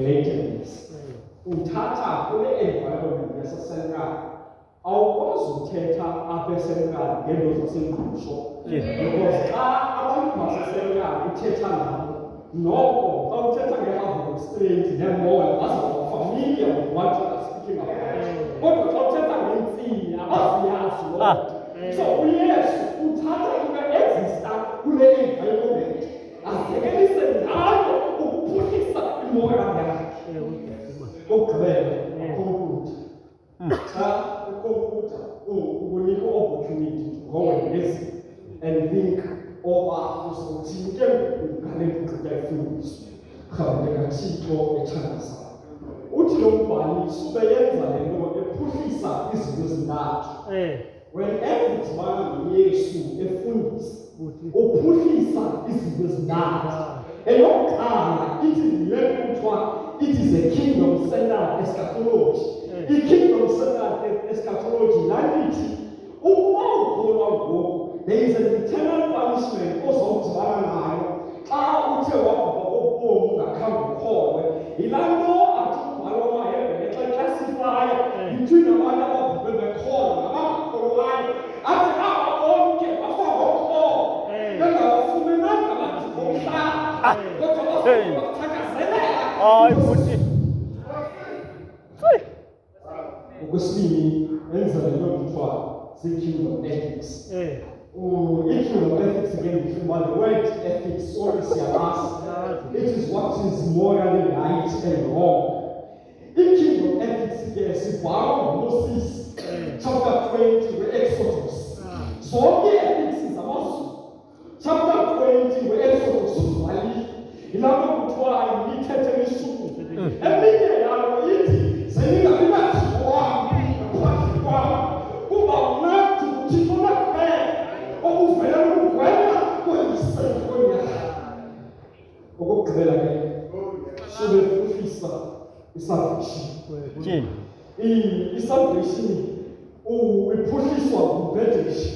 createdness. Uthatha kule environment yaseCentral. Awukwazi ukuthetha apha eCentral ngento zasengqusho. Because xa abantu baseCentral uthetha nabo, noko xa uthetha nge-Harvard Street ne-mall, bazawuba familiar with what you are speaking about. Kodwa xa uthetha ngentsini, abaziyazi loo nto. So uYesu uthatha into exista kule environment, azekelise ngayo ukuphuhlisa imoral yakhe. Ukugqibela, conclude. Xa ukonkluda, ukunika opportunity to go and listen and think over uzothi ke ngale ngqita ifundiswe. Khawuleka Thixo ethandazayo. Uthi lo mbhali sube yenza le nto ephuhlisa izinto ezintathu. Whenever udibana noYesu efundisa, uphuhlisa izinto ezintathu. Eyokuqala ithi le kuthiwa it is a kingdom-centered eschatology. I-kingdom-centered eschatology nalithi ukuba ukholwa ngoku, there is an eternal punishment ozawudibana nayo xa uthe wabhubha kobomi ungakhange ukholwe. Yilaa nto athi umbhalo wamaHebhere xa eclassifya between abantu ababhubhe bekholwa nabangakholwayo, athi aba bonke bafa ngokholo bengabafumenanga amaziko omhlaba, kodwa bathakazelela. Okwesibini, enza le nto kuthiwa zii-kingdom ethics. I-kingdom ethics again, the word ethics always siyabazi. It is what is morally right and wrong. I-kingdom ethics ke sibhalwa nguMoses chapter 20 we-Exodus. Zonke ethics zamazulu chapter 20 we-Exodus uzibhalile. Yilaa nto kuthiwa yimithetho emishumi. Eminye yayo ithi seningabi nathixo wam ngaphandle kwam, kuba mna ndinguThixo nakuphela okuvela ukugwema kweyise konyaka. Okokugqibela ke sube phuhlisa i-salvation. I-salvation iphuhliswa ngubhedeshe.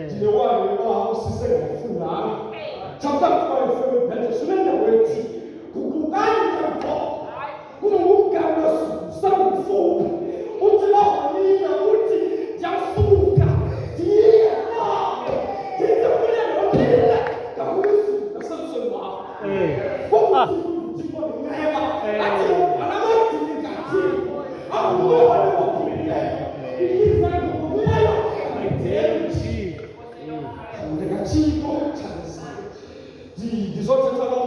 Ndinewali usise ngayifundanga. Chapter 12 webhedeshe unendawo ethi gugukani kempo kungumgama sangufuphi. Uthi bawonile uthi ndiyasuka ndiye nawe ndizokule nolile ngakuzi nasemsweni wakho. Kukuthixo ndinqeba athi alamadini ngathini awubone waphilileyo iyiza ngokubuyayo ayideli ndingathixo thandazayo ndizothetha lo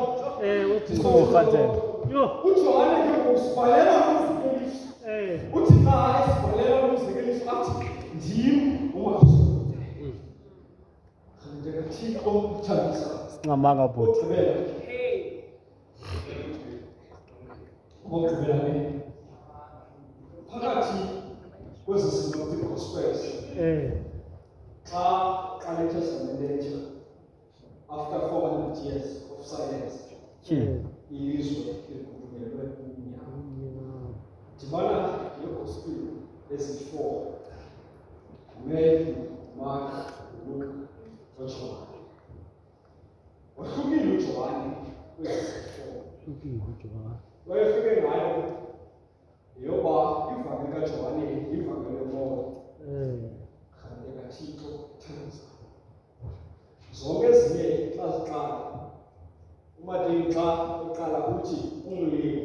uJohane ke usibhalela umzekeliso. Uthi xa esibhalela umzekeliso athi ndim uMazibuko. Ndingathixo thandazayo. Singamanga bhuti. Okugqibela ke phakathi kwezi synoptic gospels, xa qale iTestament after 400 years of silence, ilizwe ligunyelwe ubumnyama. Dibana negospel ezi-4, Matthew, Mark, Luke, noJohn. Wahlukile uJohane kwezi-4. Wayefike ngayo yoba ivangeli kaJohane ivangeli yomoya. Kanti kaThixo thandazayo. Zonke ezinye xa ziqala, uMateyu xa uqala uthi umlilo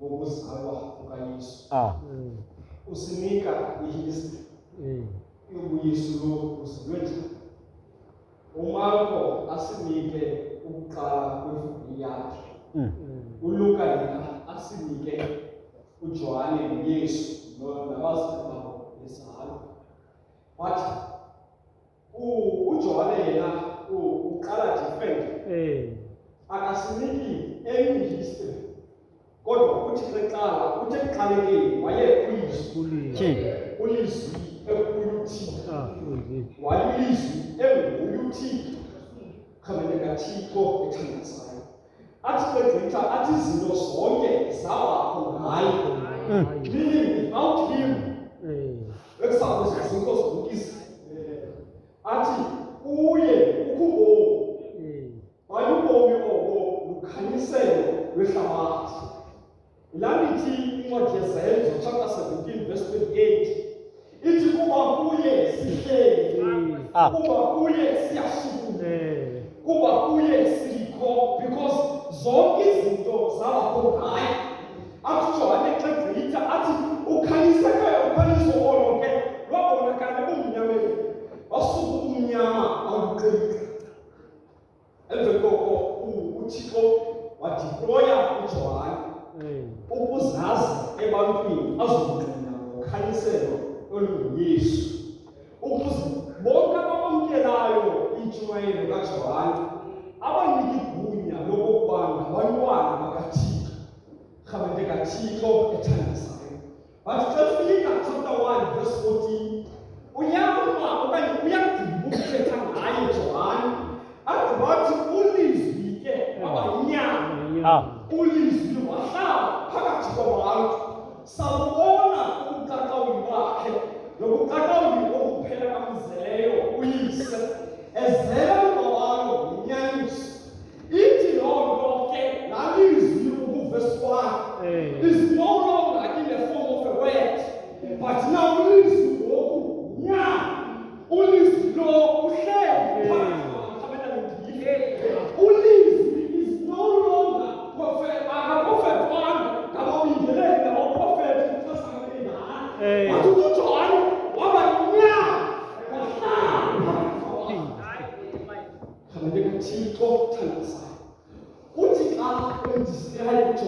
wokuzalwa kukaYesu. Usinika i-history yobuYesu lo uzalwe njani. uMarko asinike ukuqala kwevangeli yakhe. uLuka yena asinike uJohane noYesu nabazali babo bezalwa. But uJohane yena uqala different. Akasiniki enye history. Kodwa uthi xexala, uthe ekuqalekeni wayekhulizwi. Ulizwi ekuyuThixo. Wayilizwi enguyuThixo. Khamene kaThixo ethandazayo. Athi xexitha athi izinto zonke zawakho ngaye. Meaning without him. Eksabo zizinto zonke athi uye ukubomi. Waye ubomi obo lukhanyiselo lwehlabathi. Lamiti Mwakesael, chapter 17, verse 28. It's Kubakuye, Sike, Kubakuye, Siashu, Kubakuye, Siko, because Zog is in those Zalakonai. Actually, I think it's Ati Ukanisaka, Ukaniso, okay, Robon, I can't do also Unyama, on the and the Goko, Uchiko, what you Roya, Uchoan, Opusas, Ebanpi, Azumina, Kanisero, Yes. Opus, Boka Kedayo, Ichuan, Rachuan, Abani Bunya, Loboban, Banuan, Makati, Kamadeka Chico, Etanasa. But just look at chapter 1, verse 14. We have to book it and I Joan. At what only we get about Yan. Only you are now. Pagachico, Salona, Utaka, Lokaka, we open Zeleo, Willis, as Zero, Yans. Eating all okay, now is you, verse 1. Is no longer in the form of a word, but now is only no share. Only is no longer prophet. A prophet one cannot be delayed. A prophet just coming. But to join, what about Coming Chico Tanasa. What is our going to say to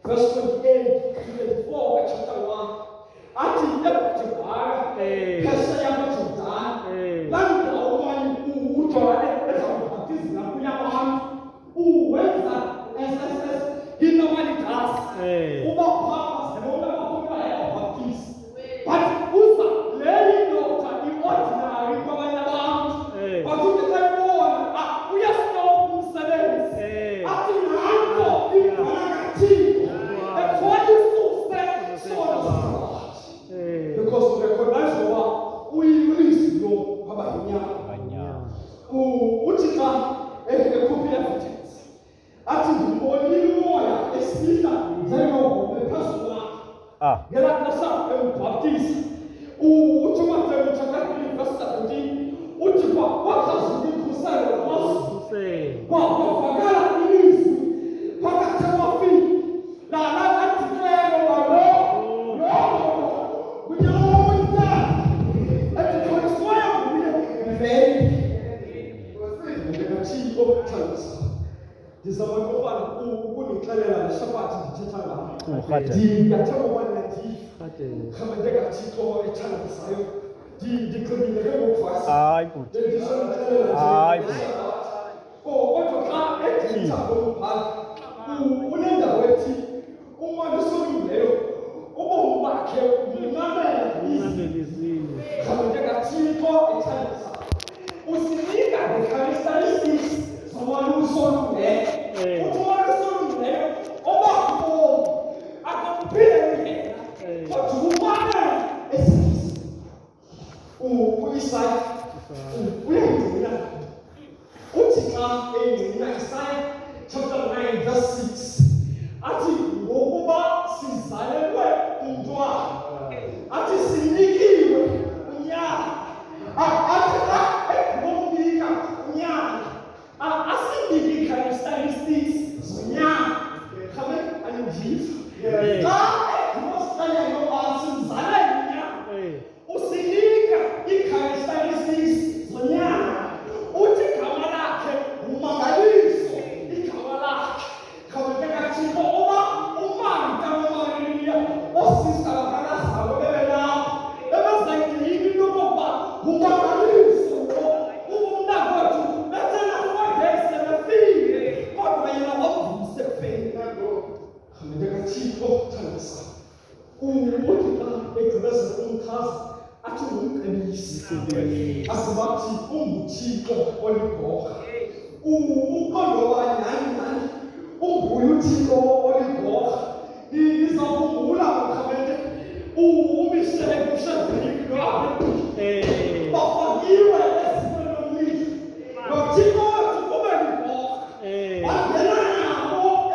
verse 28 to 24, chapter 1. I think that you are Land woman who joined as a baptism, who went that SSS, he normally does. Over powers and over baptism. But who's lady daughter, the ordinary going around, but who is like one, we are still Muslims. I think I'm talking that's why you so stand so because we recognize what we release no Babanya. What is that? A copy evidence. I think only more is still the person. Get up the sun and baptist. What you want to check verse 17. What you want? What has been considered a loss? What God is? What can I feel? Now, I declare over no. We don't want that. And to conspire, we are very. The chief of tongues. This is our one who declared the Sheppard to the Yatama one and the come and take a chief of a tongue. The criminal of us. Oh, what a car, and who never waited. Oh, my son, oh, my care, come and take a chief of a tongue. Usinika the characteristics someone who saw there. What saw there? Oh, I compare it. But who matter is who is like we are doing that. In Isaiah chapter 9, verse 6. Ati woba si silent ndwa. Ati siniki nya. Ati characteristics nya. Come and give. Most answer nya. Usinika characteristics nya.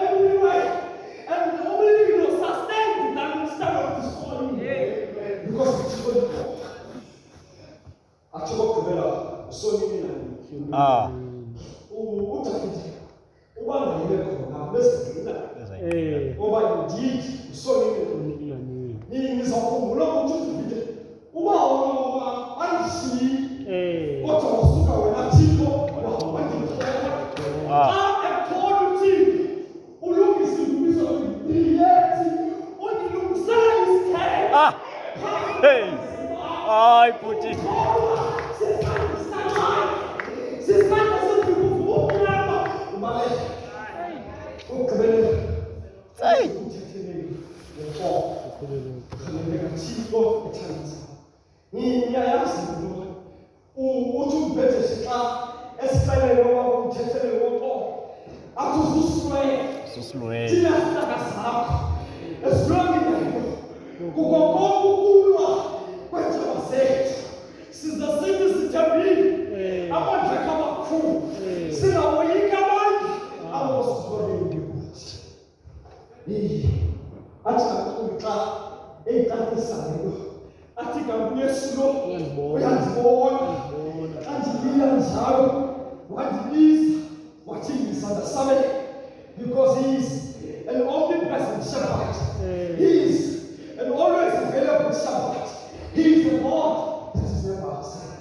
Everywhere, and only indeed, so Hey! Ai, puti! because he is an omnipresent shepherd. He is an always available shepherd. He is the God that is never outside.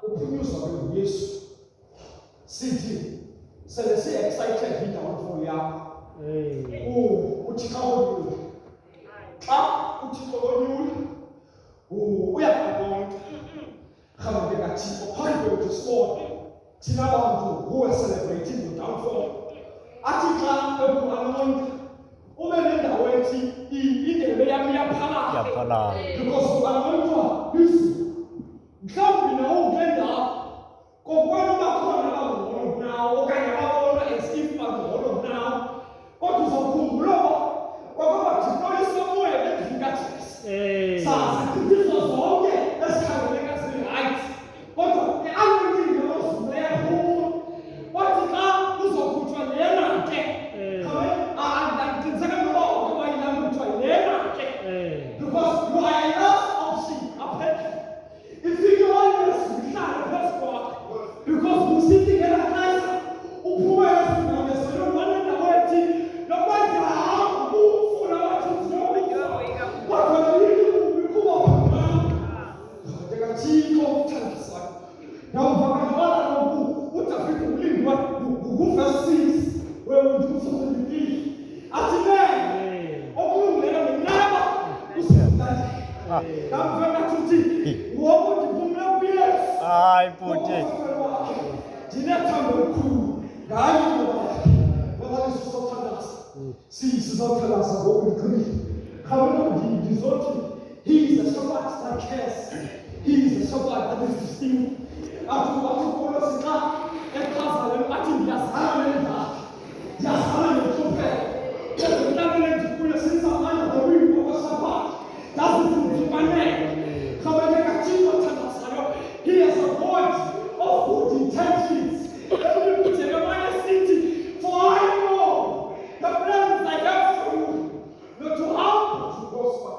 Open yourself, yes. City. So let's say excited he down for you. Oh, what you call you? What you call you? Oh, we are going. Come and get a chief of hundred to sport. Tinabandu, who is celebrating the downfall. Atika, everyone, Omenenda went in the Layamia Pala. Because we are going to use come in our gender. Go one back now, okay, and skip back now. What is a good law? What about to go somewhere that you got this? This was all day. Let's have a legacy. What I will do what is now? Who's a good one? Because you are enough of sheep. If you want to be not a best because we sit together nice, who are us? We don't want to wait. No matter who for our children. What will you do? Come on. They got cheap of tennis. Now, what have you to believe? Who first sees where we do something big? At the end, oh, never. Who's that? I'm very to what would you put up here? I put it. Dinetta will cool. What is so tell see, is not tell us what we could. How will he resort? He is a shepherd that cares. He is a shepherd that is distinct. After what you call us now, and pass them watching the Asana. The Asana is so bad. Just the government to put us in some under the ring of a Shabbat. That's the food in my name. Come and make a cheap of he is a voice of good intentions. Every put in a city, for I know the plans I have for you. Not to harm, but to prosper.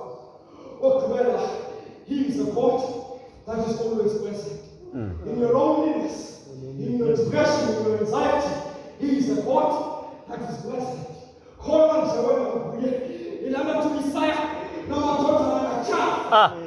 Oh, Kumela, he is a God that is always present. In your loneliness, in your depression, in your anxiety, he is a God that is blessed. Call on Jehovah, Ilama to Messiah, no matter a child.